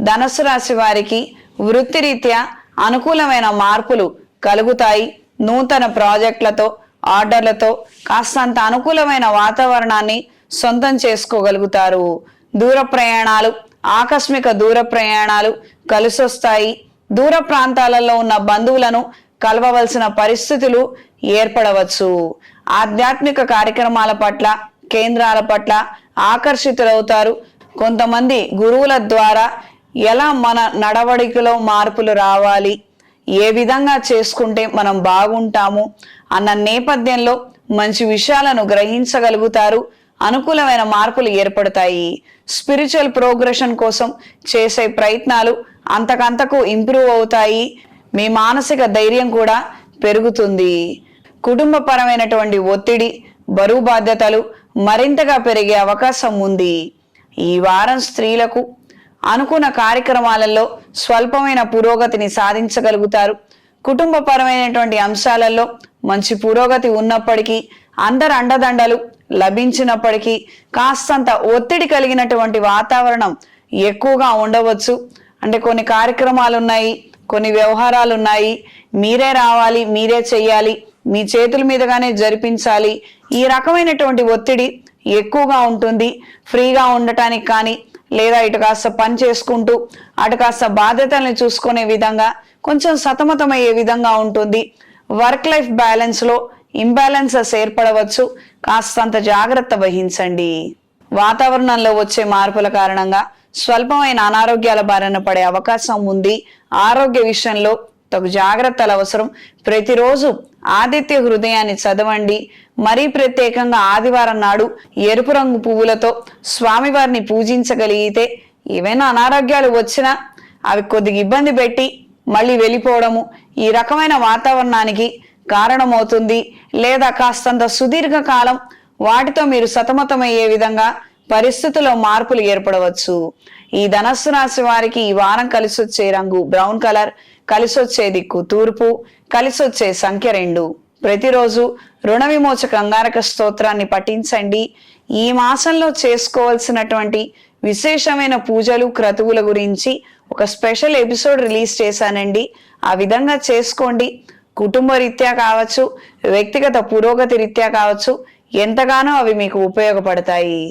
ధనుసు రాశి వారికి వృత్తిరీత్యా అనుకూలమైన మార్పులు కలుగుతాయి. నూతన ప్రాజెక్టులతో ఆర్డర్లతో కాస్తంత అనుకూలమైన వాతావరణాన్ని సొంతం చేసుకోగలుగుతారు. దూర ప్రయాణాలు, ఆకస్మిక దూర ప్రయాణాలు కలిసొస్తాయి. దూర ప్రాంతాలలో ఉన్న బంధువులను కలవవలసిన పరిస్థితులు ఏర్పడవచ్చు. ఆధ్యాత్మిక కార్యక్రమాల పట్ల, కేంద్రాల పట్ల ఆకర్షితులవుతారు. కొంతమంది గురువుల ద్వారా ఎలా మన నడవడికలో మార్పులు రావాలి, ఏ విధంగా చేసుకుంటే మనం బాగుంటాము అన్న నేపథ్యంలో మంచి విషయాలను గ్రహించగలుగుతారు. అనుకూలమైన మార్పులు ఏర్పడతాయి. స్పిరిచువల్ ప్రోగ్రెషన్ కోసం చేసే ప్రయత్నాలు అంతకంతకు ఇంప్రూవ్ అవుతాయి. మీ మానసిక ధైర్యం కూడా పెరుగుతుంది. కుటుంబపరమైనటువంటి ఒత్తిడి, బరువు బాధ్యతలు మరింతగా పెరిగే అవకాశం ఉంది. ఈ వారం స్త్రీలకు అనుకున్న కార్యక్రమాలలో స్వల్పమైన పురోగతిని సాధించగలుగుతారు. కుటుంబపరమైనటువంటి అంశాలలో మంచి పురోగతి ఉన్నప్పటికీ, అందరి అండదండలు లభించినప్పటికీ కాస్తంత ఒత్తిడి కలిగినటువంటి వాతావరణం ఎక్కువగా ఉండవచ్చు. అంటే కొన్ని కార్యక్రమాలు ఉన్నాయి, కొన్ని వ్యవహారాలు ఉన్నాయి, మీరే రావాలి, మీరే చెయ్యాలి, మీ చేతుల మీదుగానే జరిపించాలి, ఈ రకమైనటువంటి ఒత్తిడి ఎక్కువగా ఉంటుంది. ఫ్రీగా ఉండటానికి కానీ, లేదా ఇటు కాస్త పని చేసుకుంటూ అటు కాస్త బాధ్యతల్ని చూసుకునే విధంగా కొంచెం సతమతమయ్యే విధంగా ఉంటుంది. వర్క్ లైఫ్ బ్యాలెన్స్ లో ఇంబ్యాలెన్సెస్ ఏర్పడవచ్చు. కాస్తంత జాగ్రత్త వహించండి. వాతావరణంలో వచ్చే మార్పుల కారణంగా స్వల్పమైన అనారోగ్యాల బారిన పడే అవకాశం ఉంది. ఆరోగ్య విషయంలో తగు జాగ్రత్తలు అవసరం. ప్రతిరోజు ఆదిత్య హృదయాన్ని చదవండి. మరీ ప్రత్యేకంగా ఆదివారం నాడు ఎరుపు రంగు పువ్వులతో స్వామివారిని పూజించగలిగితే ఏవైనా అనారోగ్యాలు వచ్చినా అవి కొద్దిగా ఇబ్బంది పెట్టి మళ్ళీ వెళ్ళిపోవడము ఈ రకమైన వాతావరణానికి కారణమవుతుంది. లేదా కాస్తంత సుదీర్ఘకాలం వాటితో మీరు సతమతమయ్యే విధంగా పరిస్థితుల్లో మార్పులు ఏర్పడవచ్చు. ఈ ధనస్సు రాశి వారికి ఈ వారం కలిసొచ్చే రంగు బ్రౌన్ కలర్, కలిసొచ్చే దిక్కు తూర్పు, కలిసొచ్చే సంఖ్య 2. ప్రతిరోజు రుణ విమోచక అంగారక స్తోత్రాన్ని పఠించండి. ఈ మాసంలో చేసుకోవాల్సినటువంటి విశేషమైన పూజలు, క్రతువుల గురించి ఒక స్పెషల్ ఎపిసోడ్ రిలీజ్ చేశానండి. ఆ విధంగా చేసుకోండి. కుటుంబ రీత్యా కావచ్చు, వ్యక్తిగత పురోగతి రీత్యా కావచ్చు, ఎంతగానో అవి మీకు ఉపయోగపడతాయి.